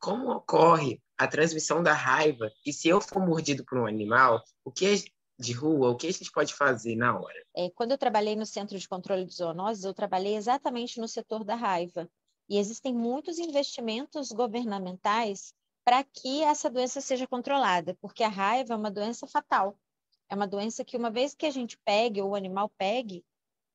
como ocorre a transmissão da raiva e se eu for mordido por um animal, de rua, o que a gente pode fazer na hora? Quando eu trabalhei no Centro de Controle de Zoonoses, eu trabalhei exatamente no setor da raiva. E existem muitos investimentos governamentais para que essa doença seja controlada, porque a raiva é uma doença fatal. É uma doença que, uma vez que a gente pegue, ou o animal pegue,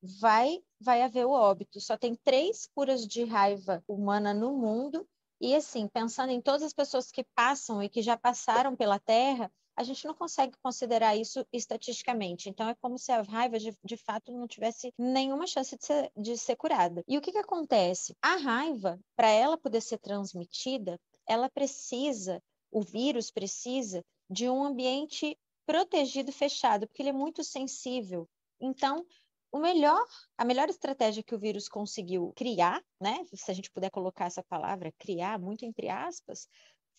vai haver o óbito. Só tem 3 curas de raiva humana no mundo. E, assim, pensando em todas as pessoas que passam e que já passaram pela Terra, a gente não consegue considerar isso estatisticamente. Então, é como se a raiva, de fato, não tivesse nenhuma chance de ser curada. E o que acontece? A raiva, para ela poder ser transmitida, o vírus precisa de um ambiente protegido, fechado, porque ele é muito sensível. Então, a melhor estratégia que o vírus conseguiu criar, né, se a gente puder colocar essa palavra, criar, muito entre aspas,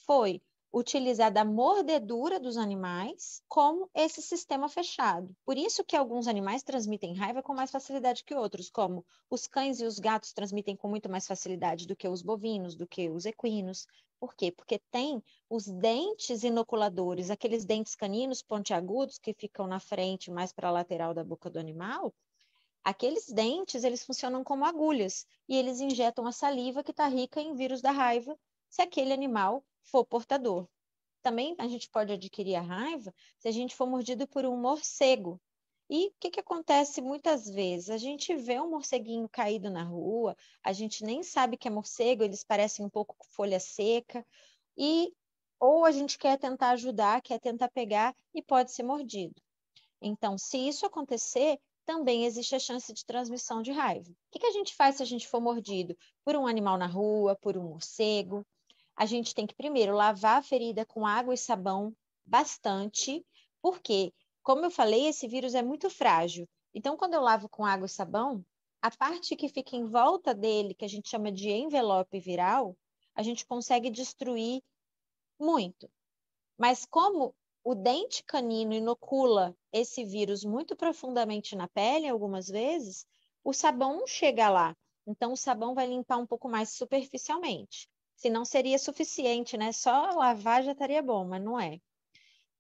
foi utilizar da mordedura dos animais como esse sistema fechado. Por isso que alguns animais transmitem raiva com mais facilidade que outros, como os cães e os gatos transmitem com muito mais facilidade do que os bovinos, do que os equinos. Por quê? Porque tem os dentes inoculadores, aqueles dentes caninos pontiagudos que ficam na frente, mais para a lateral da boca do animal. Aqueles dentes, eles funcionam como agulhas e eles injetam a saliva que está rica em vírus da raiva, se aquele animal for portador. Também a gente pode adquirir a raiva se a gente for mordido por um morcego. E o que acontece muitas vezes? A gente vê um morceguinho caído na rua, a gente nem sabe que é morcego, eles parecem um pouco com folha seca, ou a gente quer tentar ajudar, quer tentar pegar e pode ser mordido. Então, se isso acontecer, também existe a chance de transmissão de raiva. O que a gente faz se a gente for mordido por um animal na rua, por um morcego? A gente tem que primeiro lavar a ferida com água e sabão bastante, porque, como eu falei, esse vírus é muito frágil. Então, quando eu lavo com água e sabão, a parte que fica em volta dele, que a gente chama de envelope viral, a gente consegue destruir muito. Mas como o dente canino inocula esse vírus muito profundamente na pele, algumas vezes, o sabão não chega lá. Então, o sabão vai limpar um pouco mais superficialmente. Se não seria suficiente, né? Só lavar já estaria bom, mas não é.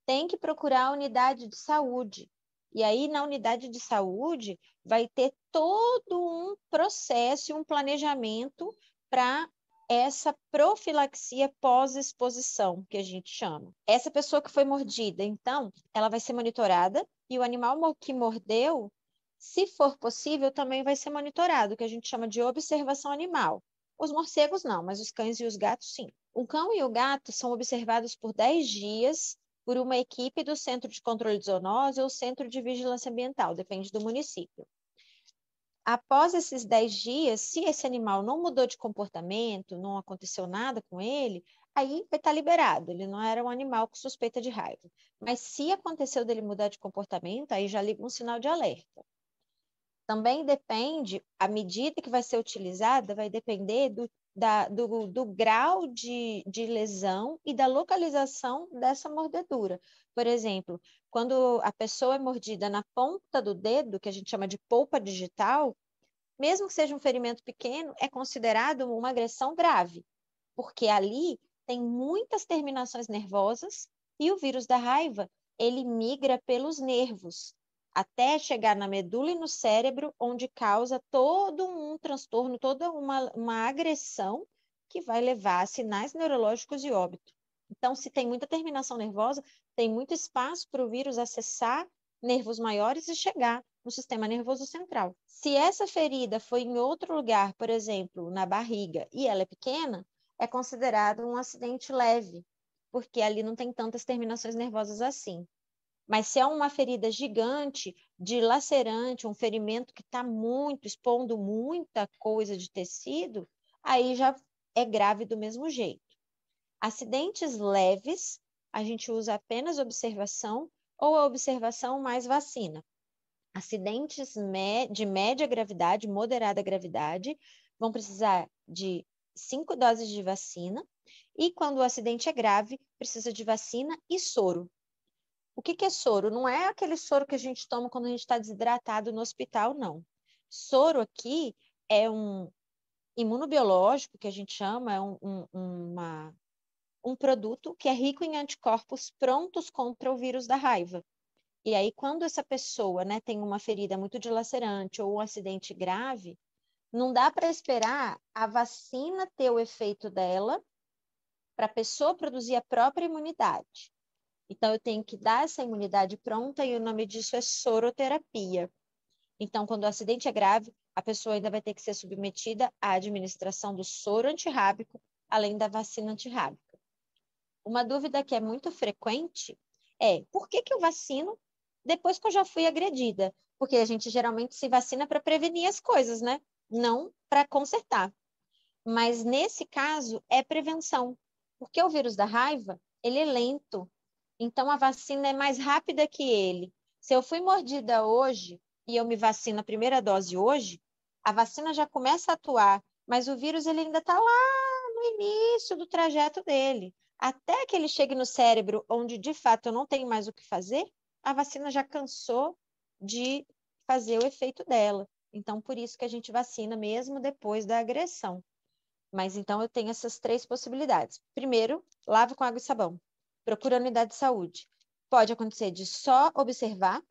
Tem que procurar a unidade de saúde. E aí, na unidade de saúde, vai ter todo um processo e um planejamento para essa profilaxia pós-exposição, que a gente chama. Essa pessoa que foi mordida, então, ela vai ser monitorada e o animal que mordeu, se for possível, também vai ser monitorado, que a gente chama de observação animal. Os morcegos não, mas os cães e os gatos sim. O cão e o gato são observados por 10 dias por uma equipe do Centro de Controle de Zoonose ou Centro de Vigilância Ambiental, depende do município. Após esses 10 dias, se esse animal não mudou de comportamento, não aconteceu nada com ele, aí vai estar liberado. Ele não era um animal com suspeita de raiva. Mas se aconteceu dele mudar de comportamento, aí já liga um sinal de alerta. Também depende, a medida que vai ser utilizada vai depender do grau de lesão e da localização dessa mordedura. Por exemplo, quando a pessoa é mordida na ponta do dedo, que a gente chama de polpa digital, mesmo que seja um ferimento pequeno, é considerado uma agressão grave, porque ali tem muitas terminações nervosas e o vírus da raiva, ele migra pelos nervos até chegar na medula e no cérebro, onde causa todo um transtorno, toda uma agressão que vai levar a sinais neurológicos e óbito. Então, se tem muita terminação nervosa, tem muito espaço para o vírus acessar nervos maiores e chegar no sistema nervoso central. Se essa ferida foi em outro lugar, por exemplo, na barriga, e ela é pequena, é considerado um acidente leve, porque ali não tem tantas terminações nervosas assim. Mas se é uma ferida gigante, dilacerante, um ferimento que está expondo muita coisa de tecido, aí já é grave do mesmo jeito. Acidentes leves, a gente usa apenas observação ou a observação mais vacina. Acidentes de média gravidade, moderada gravidade, vão precisar de 5 doses de vacina. E quando o acidente é grave, precisa de vacina e soro. O que é soro? Não é aquele soro que a gente toma quando a gente está desidratado no hospital, não. Soro aqui é um imunobiológico, que a gente chama, é uma produto que é rico em anticorpos prontos contra o vírus da raiva. E aí, quando essa pessoa, né, tem uma ferida muito dilacerante ou um acidente grave, não dá para esperar a vacina ter o efeito dela para a pessoa produzir a própria imunidade. Então, eu tenho que dar essa imunidade pronta e o nome disso é soroterapia. Então, quando o acidente é grave, a pessoa ainda vai ter que ser submetida à administração do soro antirrábico, além da vacina antirrábica. Uma dúvida que é muito frequente é: por que eu vacino depois que eu já fui agredida? Porque a gente geralmente se vacina para prevenir as coisas, né? Não para consertar. Mas nesse caso é prevenção, porque o vírus da raiva, ele é lento. Então a vacina é mais rápida que ele. Se eu fui mordida hoje e eu me vacino a primeira dose hoje, a vacina já começa a atuar, mas o vírus ele ainda está lá no início do trajeto dele. Até que ele chegue no cérebro, onde de fato eu não tenho mais o que fazer, a vacina já cansou de fazer o efeito dela. Então, por isso que a gente vacina mesmo depois da agressão. Mas então eu tenho essas 3 possibilidades. Primeiro, lave com água e sabão. Procura a unidade de saúde. Pode acontecer de só observar,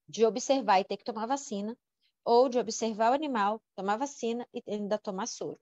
de observar e ter que tomar vacina, ou de observar o animal, tomar vacina e ainda tomar soro.